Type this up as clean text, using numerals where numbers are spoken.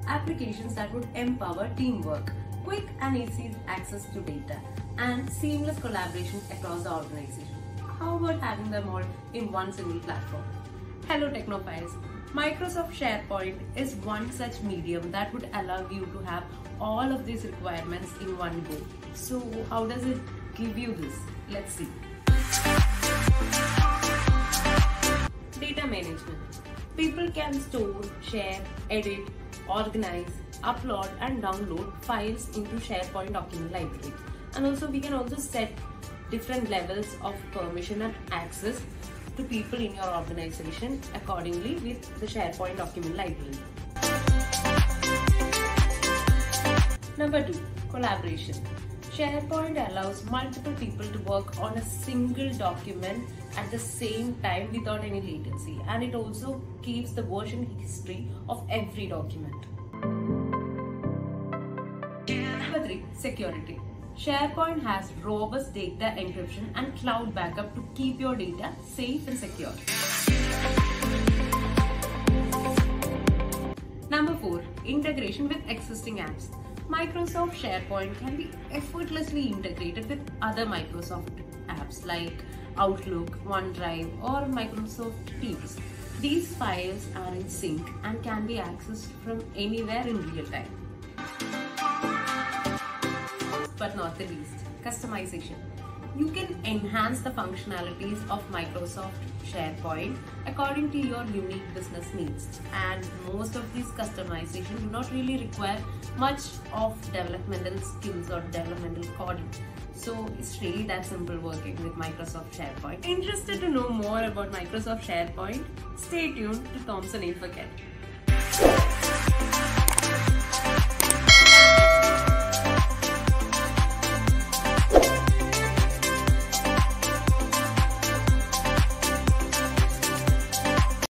applications that would empower teamwork, quick and easy access to data, and seamless collaboration across the organization. How about having them all in one single platform? Hello Technophiles! Microsoft Sharepoint is one such medium that would allow you to have all of these requirements in one go. So how does it give you this? Let's see. Data management. People can store, share, edit, organize, upload and download files into SharePoint document library. And also we can also set different levels of permission and access to people in your organization accordingly with the SharePoint document library. Number 2, collaboration. SharePoint allows multiple people to work on a single document at the same time without any latency, and it also keeps the version history of every document. Number 3, security. SharePoint has robust data encryption and cloud backup to keep your data safe and secure. Number 4, integration with existing apps. Microsoft SharePoint can be effortlessly integrated with other Microsoft apps like Outlook, OneDrive, or Microsoft Teams. These files are in sync and can be accessed from anywhere in real time. But not the least, customization. You can enhance the functionalities of Microsoft SharePoint according to your unique business needs, and most of these customizations do not really require much of developmental skills or developmental coding. So it's really that simple working with Microsoft SharePoint. Interested to know more about Microsoft SharePoint? Stay tuned to Thomson InfoCat.